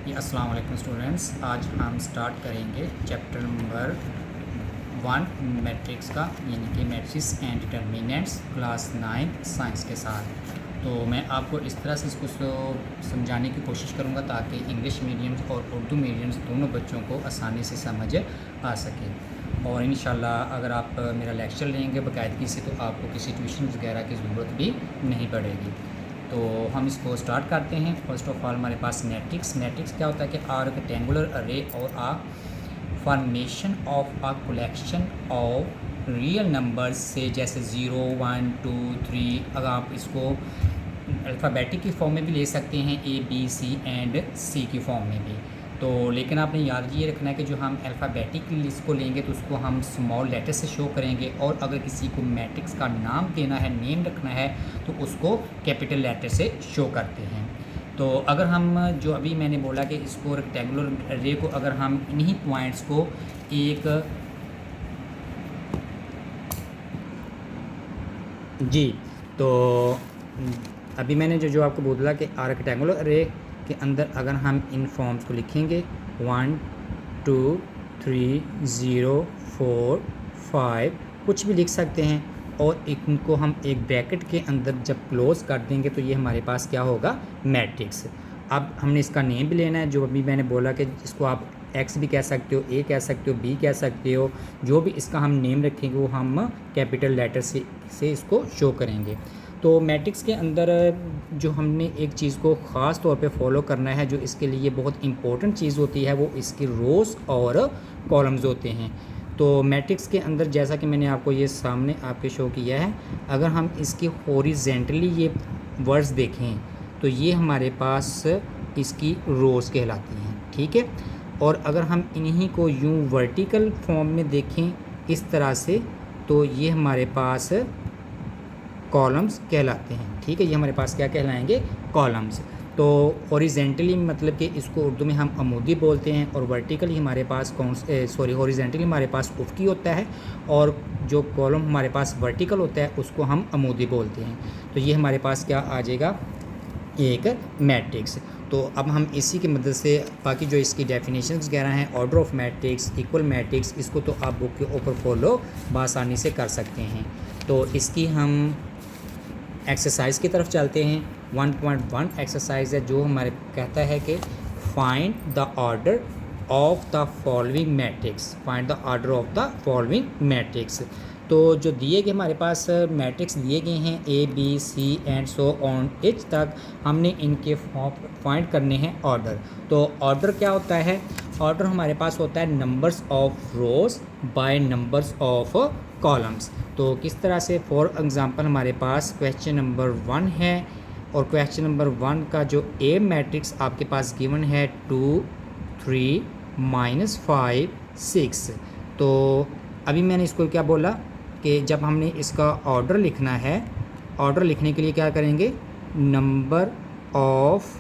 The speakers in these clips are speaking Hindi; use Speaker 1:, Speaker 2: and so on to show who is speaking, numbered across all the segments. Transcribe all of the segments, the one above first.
Speaker 1: अस्सलाम वालेकुम स्टूडेंट्स। आज हम स्टार्ट करेंगे चैप्टर नंबर 1 मैट्रिक्स का, यानी कि matrix and determinants class 9 science के साथ। तो मैं आपको इस तरह से इसको समझाने की कोशिश करूँगा ताकि इंग्लिश मीडियम्स और उर्दू मीडियम्स दोनों बच्चों को आसानी से समझ आ सके। और इंशाल्लाह अगर आप मेरा लेक्चर लेंगे बाकायदगी से तो आपको किसी ट्यूशन वगैरह की ज़रूरत भी नहीं पड़ेगी। तो हम इसको स्टार्ट करते हैं। फर्स्ट ऑफ ऑल हमारे पास मैट्रिक्स क्या होता है कि आर रेक्टेंगुलर अरे और a formation of a collection of real numbers से, जैसे 0 1 2 3। अगर आप इसको अल्फ़ाबेटिक की फॉर्म में भी ले सकते हैं, ए बी सी एंड सी की फॉर्म में भी। तो लेकिन आपने याद ये रखना है कि जो हम अल्फ़ाबेटिक लिस्ट को लेंगे तो उसको हम स्मॉल लेटर से शो करेंगे, और अगर किसी को मैट्रिक्स का नाम देना है, नेम रखना है, तो उसको कैपिटल लेटर से शो करते हैं। तो अगर हम जो अभी मैंने बोला कि इसको रेक्टेंगुलर रे को अगर हम इन्हीं पॉइंट्स को एक जी तो अभी मैंने जो आपको बोला कि रेक्टेंगुलर रे के अंदर अगर हम इन फॉर्म्स को लिखेंगे 1 2 3 0 4 5 कुछ भी लिख सकते हैं, और इनको हम एक ब्रैकेट के अंदर जब क्लोज कर देंगे तो ये हमारे पास क्या होगा, मैट्रिक्स। अब हमने इसका नेम भी लेना है, जो अभी मैंने बोला कि इसको आप एक्स भी कह सकते हो, ए कह सकते हो, बी कह सकते हो। जो भी इसका हम नेम रखेंगे वो हम कैपिटल लेटर से इसको शो करेंगे। तो मैट्रिक्स के अंदर जो हमने एक चीज़ को ख़ास तौर पे फॉलो करना है, जो इसके लिए बहुत इम्पोर्टेंट चीज़ होती है, वो इसकी रोज़ और कॉलम्स होते हैं। तो मैट्रिक्स के अंदर जैसा कि मैंने आपको ये सामने आपके शो किया है, अगर हम इसकी हॉरिजेंटली ये वर्ड्स देखें तो ये हमारे पास इसकी रोज़ कहलाती हैं, ठीक है। और अगर हम इन्हीं को यूं वर्टिकल फॉर्म में देखें इस तरह से, तो ये हमारे पास कॉलम्स कहलाते हैं, ठीक है। ये हमारे पास क्या कहलाएंगे, कॉलम्स। तो हॉरिजेंटली मतलब कि इसको उर्दू में हम अमूदी बोलते हैं, और वर्टिकली हमारे पास हॉरिजेंटली हमारे पास उफ़क़ी होता है, और जो कॉलम हमारे पास वर्टिकल होता है उसको हम अमूदी बोलते हैं। तो ये हमारे पास क्या आ जाएगा, एक मैट्रिक्स। तो अब हम इसी की मदद से बाकी जो इसकी डेफिनेशंस वगैरह हैं, order of matrix, equal matrix, इसको तो आप बुक के ऊपर फॉलो बआसानी से कर सकते हैं। तो इसकी हम एक्सरसाइज की तरफ चलते हैं। 1.1 एक्सरसाइज है जो हमारे कहता है कि find the order of the following matrix, find the order of the following matrix. तो जो दिए गए हमारे पास मैट्रिक्स दिए गए हैं A B C and so on H तक, हमने इनके फाइंड करने हैं ऑर्डर। तो ऑर्डर क्या होता है, ऑर्डर हमारे पास होता है numbers of rows by numbers of columns. तो किस तरह से, फॉर एग्ज़ाम्पल हमारे पास क्वेश्चन नंबर 1 है, और क्वेश्चन नंबर 1 का जो ए मैट्रिक्स आपके पास गिवन है 2 3 -5 6। तो अभी मैंने इसको क्या बोला कि जब हमने इसका ऑर्डर लिखना है, ऑर्डर लिखने के लिए क्या करेंगे, number of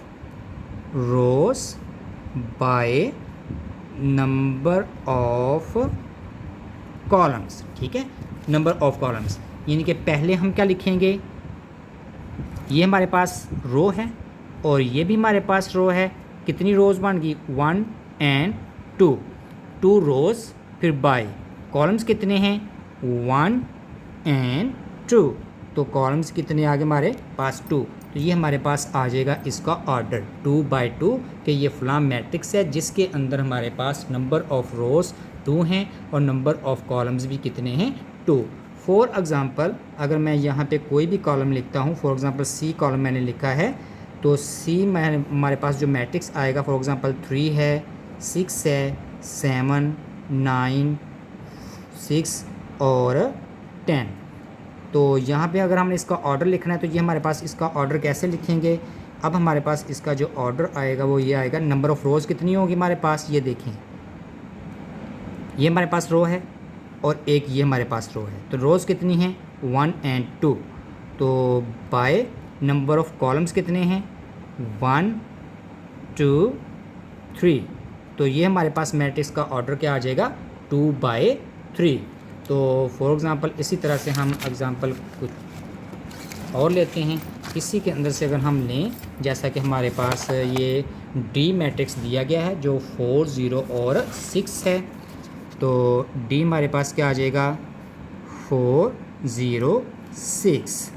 Speaker 1: rows by number of columns, ठीक है, नंबर ऑफ कॉलम्स। यानी कि पहले हम क्या लिखेंगे, ये हमारे पास रो है और ये भी हमारे पास रो है। कितनी रोज़ बन गई, 1 एंड 2 रोज़, फिर बाय कॉलम्स कितने हैं, 1 एंड 2। तो कॉलम्स कितने आ गए हमारे पास, 2। तो ये हमारे पास आ जाएगा इसका ऑर्डर 2/2 कि ये फ़लाँ मैट्रिक्स है जिसके अंदर हमारे पास नंबर ऑफ़ रोज़ 2 हैं और नंबर ऑफ़ कॉलम्स भी कितने हैं, 2। फॉर एग्ज़ाम्पल अगर मैं यहाँ पे कोई भी कॉलम लिखता हूँ, फॉर एग्ज़ाम्पल सी कॉलम मैंने लिखा है, तो सी में हमारे पास जो मैट्रिक्स आएगा, फॉर एग्ज़ाम्पल 3 है, 6 है, 7 9 6 और 10। तो यहाँ पे अगर हमने इसका ऑर्डर लिखना है तो ये हमारे पास इसका ऑर्डर कैसे लिखेंगे। अब हमारे पास इसका जो ऑर्डर आएगा वो ये आएगा, नंबर ऑफ़ रोज़ कितनी होगी हमारे पास, ये देखें, ये हमारे पास रो है और एक ये हमारे पास रो है। तो रोज़ कितनी हैं, 1 एंड 2। तो बाय नंबर ऑफ़ कॉलम्स कितने हैं, 1 2 3। तो ये हमारे पास मैट्रिक्स का ऑर्डर क्या आ जाएगा, 2/3। तो फॉर एग्ज़ाम्पल इसी तरह से हम एग्ज़ाम्पल कुछ और लेते हैं। इसी के अंदर से अगर हम लें, जैसा कि हमारे पास ये डी मैट्रिक्स दिया गया है जो 4 0 और 6 है, तो डी हमारे पास क्या आ जाएगा 4 0 6।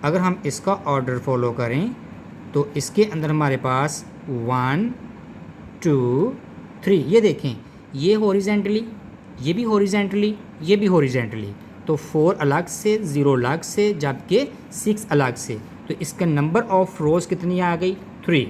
Speaker 1: अगर हम इसका ऑर्डर फॉलो करें तो इसके अंदर हमारे पास 1 2 3, ये देखें ये हॉरिजेंटली, ये भी हॉरिजेंटली, ये भी हॉरिजेंटली, तो 4 अलग से, 0 अलग से, जबकि 6 अलग से, तो इसका नंबर ऑफ़ रोज़ कितनी आ गई 3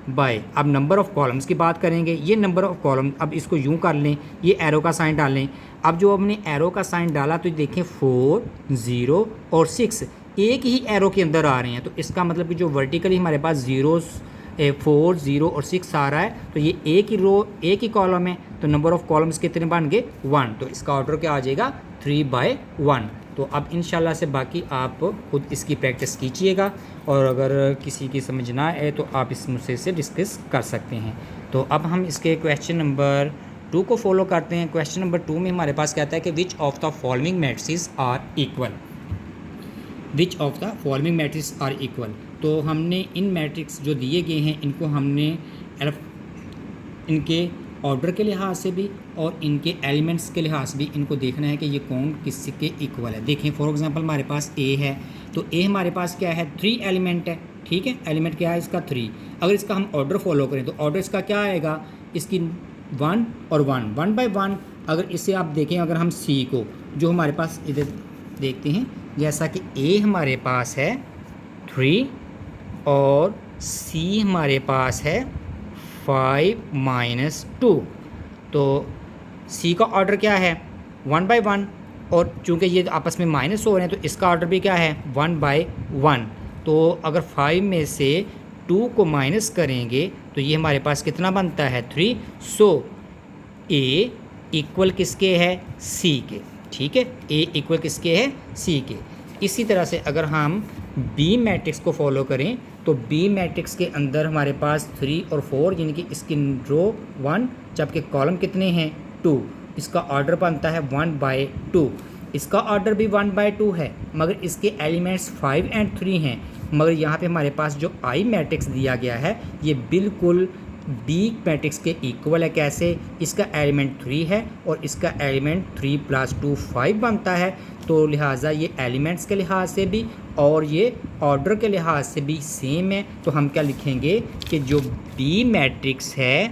Speaker 1: बाय। अब नंबर ऑफ़ कॉलम्स की बात करेंगे, ये नंबर ऑफ़ कॉलम, अब इसको यूँ कर लें, ये एरो का साइन डाल लें। अब जो हमने एरो का साइन डाला तो देखें 4 0 और 6 एक ही एरो के अंदर आ रहे हैं, तो इसका मतलब कि जो वर्टिकली हमारे पास 4 0 और 6 आ रहा है, तो ये एक ही रो एक ही कॉलम है, तो नंबर ऑफ़ कॉलम्स कितने बन गए 1, तो इसका ऑर्डर क्या आ जाएगा 3 बाय 1। तो अब इंशाल्लाह से बाकी आप खुद इसकी प्रैक्टिस कीजिएगा, और अगर किसी की समझ ना आए तो आप इस मुझसे से डिस्कस कर सकते हैं। तो अब हम इसके क्वेश्चन नंबर 2 को फॉलो करते हैं। क्वेश्चन नंबर 2 में हमारे पास कहता है कि which of the following matrices are equal, which of the following matrix are equal. तो हमने इन मैट्रिक्स जो दिए गए हैं इनको हमने इनके ऑर्डर के लिहाज से भी और इनके एलिमेंट्स के लिहाज से भी इनको देखना है कि ये कौन किसके इक्वल है। देखें फॉर एग्जांपल हमारे पास ए है, तो ए हमारे पास क्या है 3 एलिमेंट है, ठीक है, एलिमेंट क्या है इसका 3। अगर इसका हम ऑर्डर फॉलो करें तो ऑर्डर इसका क्या आएगा, इसकी 1 और 1 1 बाय 1। अगर इसे आप देखें, अगर हम सी को जो हमारे पास इधर देखते हैं, जैसा कि ए हमारे पास है 3 और सी हमारे पास है 5 - 2, तो सी का ऑर्डर क्या है 1 बाय 1, और चूँकि ये आपस में माइनस हो रहे हैं तो इसका ऑर्डर भी क्या है 1 बाय 1। तो अगर 5 में से 2 को माइनस करेंगे तो ये हमारे पास कितना बनता है 3। सो ए इक्वल किसके है सी के, ठीक है, ए इक्वल किसके है सी के। इसी तरह से अगर हम बी मैट्रिक्स को फॉलो करें तो बी मैट्रिक्स के अंदर हमारे पास 3 और 4, यानी कि इसकी रो 1 जबकि कॉलम कितने हैं 2, इसका ऑर्डर बनता है 1 बाय 2। इसका ऑर्डर भी 1 बाय 2 है, मगर इसके एलिमेंट्स 5 और 3 हैं। मगर यहाँ पे हमारे पास जो आई मैट्रिक्स दिया गया है ये बिल्कुल बी मैट्रिक्स के इक्वल है। कैसे, इसका एलिमेंट 3 है और इसका एलिमेंट 3 + 2 5 बनता है, तो लिहाजा ये एलिमेंट्स के लिहाज से भी और ये ऑर्डर के लिहाज से भी सेम है। तो हम क्या लिखेंगे कि जो बी मैट्रिक्स है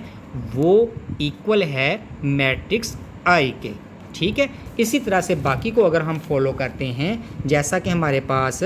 Speaker 1: वो इक्वल है मैट्रिक्स आई के, ठीक है। इसी तरह से बाकी को अगर हम फॉलो करते हैं, जैसा कि हमारे पास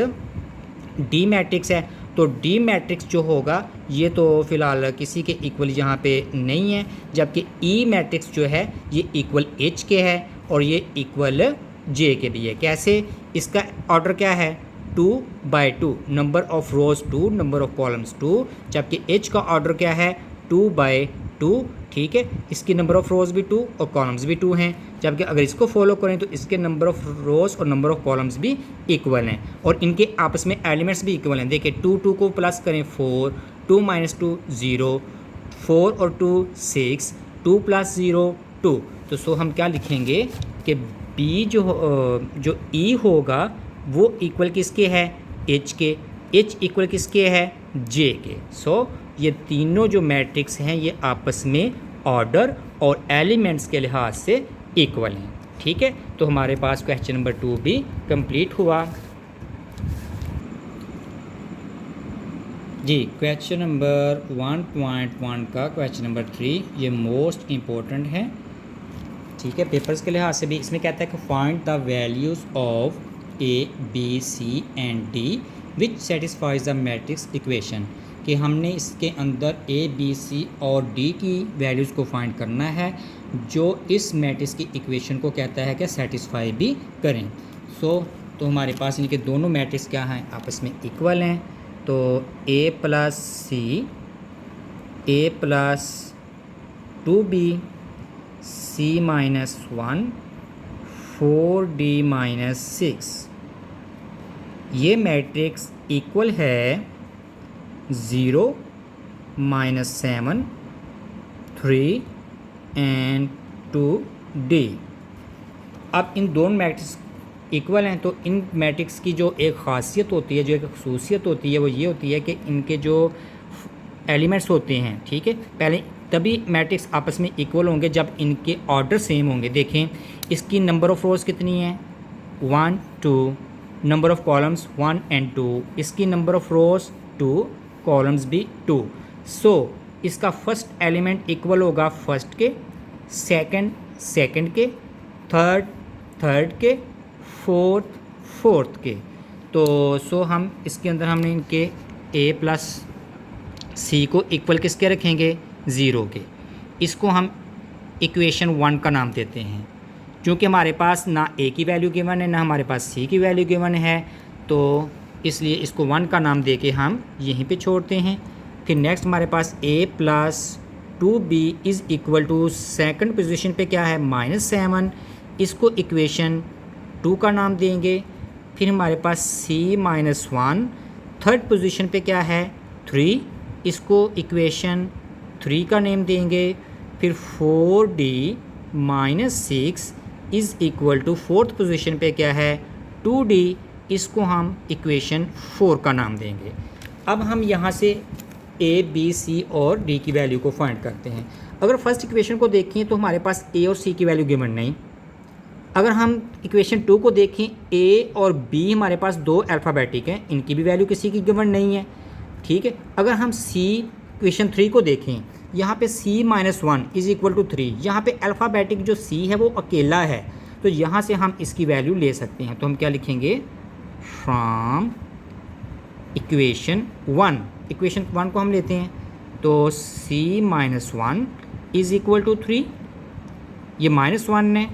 Speaker 1: डी मैट्रिक्स है, तो डी मैट्रिक्स जो होगा ये तो फ़िलहाल किसी के इक्वल यहाँ पे नहीं है, जबकि ई मैट्रिक्स जो है ये इक्वल एच के है और ये इक्वल जे के भी है। कैसे, इसका ऑर्डर क्या है 2 by 2, number of rows 2, number of columns 2, जबकि एच का ऑर्डर क्या है 2 बाय 2, ठीक है, इसकी नंबर ऑफ़ रोज़ भी 2 और कॉलम्स भी 2 हैं। जबकि अगर इसको फॉलो करें तो इसके नंबर ऑफ़ रोज़ और नंबर ऑफ़ कॉलम्स भी इक्वल हैं और इनके आपस में एलिमेंट्स भी इक्वल हैं। देखिए 2 2 को प्लस करें 4, 2 - 2 0, 4 और 2 6, 2 + 0 2। तो सो हम क्या लिखेंगे कि बी जो ई होगा वो इक्वल किसके है एच के, एच इक्वल किसके है जे के। सो ये तीनों जो मैट्रिक्स हैं ये आपस में ऑर्डर और एलिमेंट्स के लिहाज से इक्वल हैं, ठीक है। तो हमारे पास क्वेश्चन नंबर 2 भी कंप्लीट हुआ जी। क्वेश्चन नंबर 1.1 का क्वेश्चन नंबर 3 ये मोस्ट इम्पोर्टेंट है, ठीक है, पेपर्स के लिहाज से भी। इसमें कहता है कि find the values of A B C and D which satisfies the matrix equation, कि हमने इसके अंदर ए बी सी और डी की वैल्यूज़ को फाइंड करना है जो इस मैट्रिक्स की इक्वेशन को कहता है कि सेटिस्फाई भी करें। तो हमारे पास इनके दोनों मैट्रिक्स क्या हैं आपस में इक्वल हैं। तो ए प्लस सी, ए प्लस 2b, c - 1, 4d - 6, ये मैट्रिक्स इक्वल है 0 - 7, 3 और 2d। अब इन दोनों मैट्रिक्स इक्वल हैं तो इन मैट्रिक्स की जो एक ख़ासियत होती है, जो एक खसूसियत होती है, वो ये होती है कि इनके जो एलिमेंट्स होते हैं, ठीक है, पहले तभी मैट्रिक्स आपस में इक्वल होंगे जब इनके ऑर्डर सेम होंगे। देखें इसकी नंबर ऑफ़ रोज़ कितनी है 1 2, नंबर ऑफ़ कॉलम्स 1 and 2, इसकी नंबर ऑफ़ रोज़ 2, कॉलम्स भी 2। सो इसका फर्स्ट एलिमेंट इक्वल होगा फर्स्ट के, सेकंड के, थर्ड के, फोर्थ के। तो सो हम इसके अंदर हमने इनके a प्लस सी को इक्वल किसके रखेंगे 0 के। इसको हम इक्वेशन 1 का नाम देते हैं। क्योंकि हमारे पास ना a की वैल्यू गिवन है ना हमारे पास c की वैल्यू गिवन है, तो इसलिए इसको 1 का नाम दे के हम यहीं पे छोड़ते हैं। फिर नेक्स्ट हमारे पास a plus 2b is equal to second position पे क्या है -7, इसको इक्वेशन 2 का नाम देंगे। फिर हमारे पास c-1 थर्ड पोजीशन पे क्या है 3, इसको इक्वेशन 3 का नेम देंगे। फिर 4d -6 is equal to fourth position पे क्या है 2d, इसको हम इक्वेशन 4 का नाम देंगे। अब हम यहाँ से a b c और d की वैल्यू को फाइंड करते हैं। अगर फर्स्ट इक्वेशन को देखें तो हमारे पास a और c की वैल्यू गिवन नहीं। अगर हम इक्वेशन 2 को देखें a और b हमारे पास दो अल्फ़ाबेटिक हैं, इनकी भी वैल्यू किसी की गिवन नहीं है, ठीक है। अगर हम c इक्वेशन 3 को देखें, यहाँ पे c-1 इज़ इक्वल टू 3, यहाँ पे अल्फ़ाबेटिक जो c है वो अकेला है, तो यहाँ से हम इसकी वैल्यू ले सकते हैं। तो हम क्या लिखेंगे फ्रॉम इक्वेशन 1 को हम लेते हैं, तो c-1 इज़ इक्वल टू 3, ये -1 है,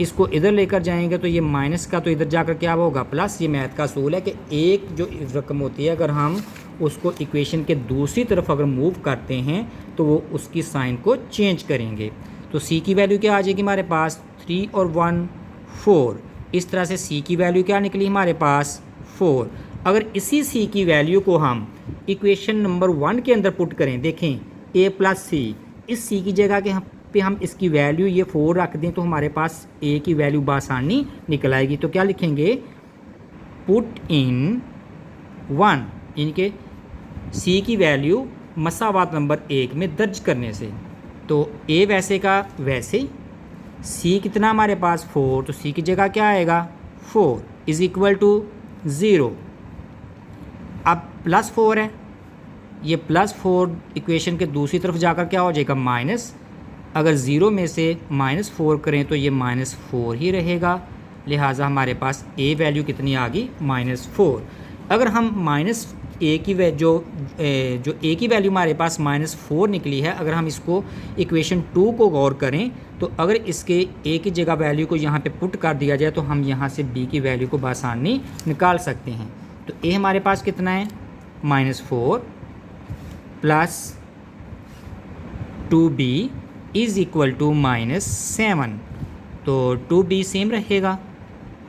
Speaker 1: इसको इधर लेकर जाएंगे तो ये माइनस का तो इधर जाकर क्या होगा प्लस। ये मैथ का असूल है कि एक जो रकम होती है अगर हम उसको इक्वेशन के दूसरी तरफ अगर मूव करते हैं तो वो उसकी साइन को चेंज करेंगे। तो c की वैल्यू क्या आ जाएगी हमारे पास 3 और 1 4, इस तरह से c की वैल्यू क्या निकली हमारे पास 4। अगर इसी c की वैल्यू को हम इक्वेशन नंबर 1 के अंदर पुट करें, देखें a प्लस c, इस c की जगह के पे हम इसकी वैल्यू ये 4 रख दें तो हमारे पास a की वैल्यू बासानी निकल आएगी। तो क्या लिखेंगे पुट इन 1, इनके c की वैल्यू मसावात नंबर 1 में दर्ज करने से। तो a वैसे का वैसे ही, c कितना हमारे पास 4, तो c की जगह क्या आएगा 4 इज़ इक्वल टू 0। अब +4 है, ये +4 इक्वेशन के दूसरी तरफ जाकर क्या हो जाएगा माइनस। अगर 0 में से -4 करें तो ये -4 ही रहेगा, लिहाजा हमारे पास a वैल्यू कितनी आ गई -4। अगर हम a की जो a की वैल्यू हमारे पास -4 निकली है, अगर हम इसको इक्वेशन 2 को गौर करें तो अगर इसके a की जगह वैल्यू को यहाँ पे पुट कर दिया जाए तो हम यहाँ से b की वैल्यू को बासानी निकाल सकते हैं। तो a हमारे पास कितना है -4 plus 2b is equal to -7, तो 2b सेम रहेगा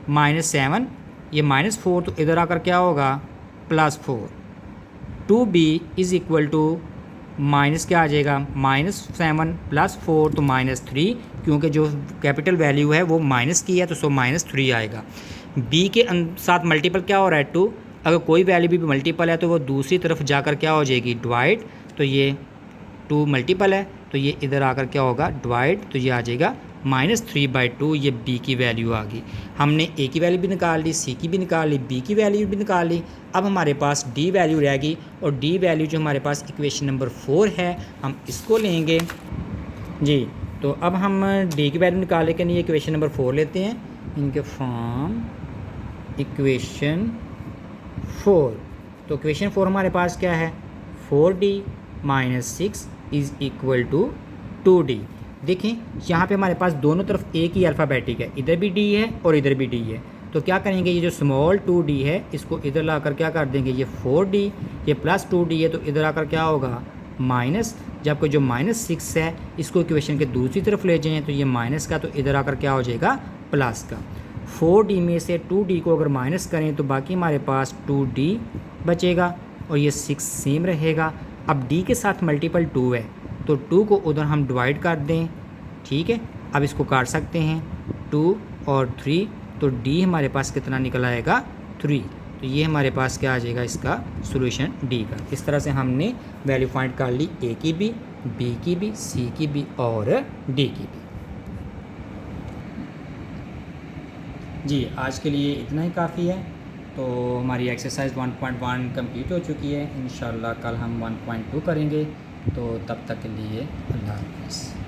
Speaker 1: -7, ये -4 तो इधर आकर क्या होगा +4, 2b is equal to minus क्या आ जाएगा -7 + 4 तो -3, क्योंकि जो कैपिटल वैल्यू है वो माइनस की है तो सो -3 आएगा। b के साथ मल्टीपल क्या हो रहा है 2, अगर कोई वैल्यू भी मल्टीपल है तो वो दूसरी तरफ जाकर क्या हो जाएगी डिवाइड, तो ये 2 मल्टीपल है तो ये इधर आकर क्या होगा डिवाइड, तो ये आ जाएगा -3/2, ये b की वैल्यू आ गई। हमने a की वैल्यू भी निकाल ली, c की भी निकाल ली, b की वैल्यू भी निकाल ली। अब हमारे पास d वैल्यू रह गई, और d वैल्यू जो हमारे पास इक्वेशन नंबर 4 है हम इसको लेंगे जी। तो अब हम d की वैल्यू निकालने के लिए इक्वेशन नंबर 4 लेते हैं, इनके फॉर्म इक्वेशन 4। तो इक्वेशन 4 हमारे पास क्या है 4d - 6 is equal to 2d। देखें यहाँ पे हमारे पास दोनों तरफ एक ही अल्फ़ाबेटिक है, इधर भी d है और इधर भी d है। तो क्या करेंगे ये जो स्मॉल 2d है इसको इधर लाकर क्या कर देंगे, ये 4d, ये प्लस 2d है तो इधर आकर क्या होगा माइनस, जबकि जो -6 है इसको इक्वेशन के दूसरी तरफ ले जाएँ तो ये माइनस का, तो इधर आकर क्या हो जाएगा प्लस का। 4d में से 2d को अगर माइनस करें तो बाकी हमारे पास 2d बचेगा और ये 6 सेम रहेगा। अब d के साथ मल्टीपल 2 है तो 2 को उधर हम डिवाइड कर दें, ठीक है। अब इसको काट सकते हैं, 2 और 3 तो डी हमारे पास कितना निकल आएगा 3। तो ये हमारे पास क्या आ जाएगा इसका सोल्यूशन डी का। इस तरह से हमने वैल्यू फाइंड कर ली ए की भी, बी की भी, सी की भी और डी की भी। जी आज के लिए इतना ही काफ़ी है। तो हमारी एक्सरसाइज 1.1 कंप्लीट हो चुकी है। इंशाल्लाह कल हम 1.2 करेंगे। तो तब तक के लिए अल्लाह हाफ़िज़।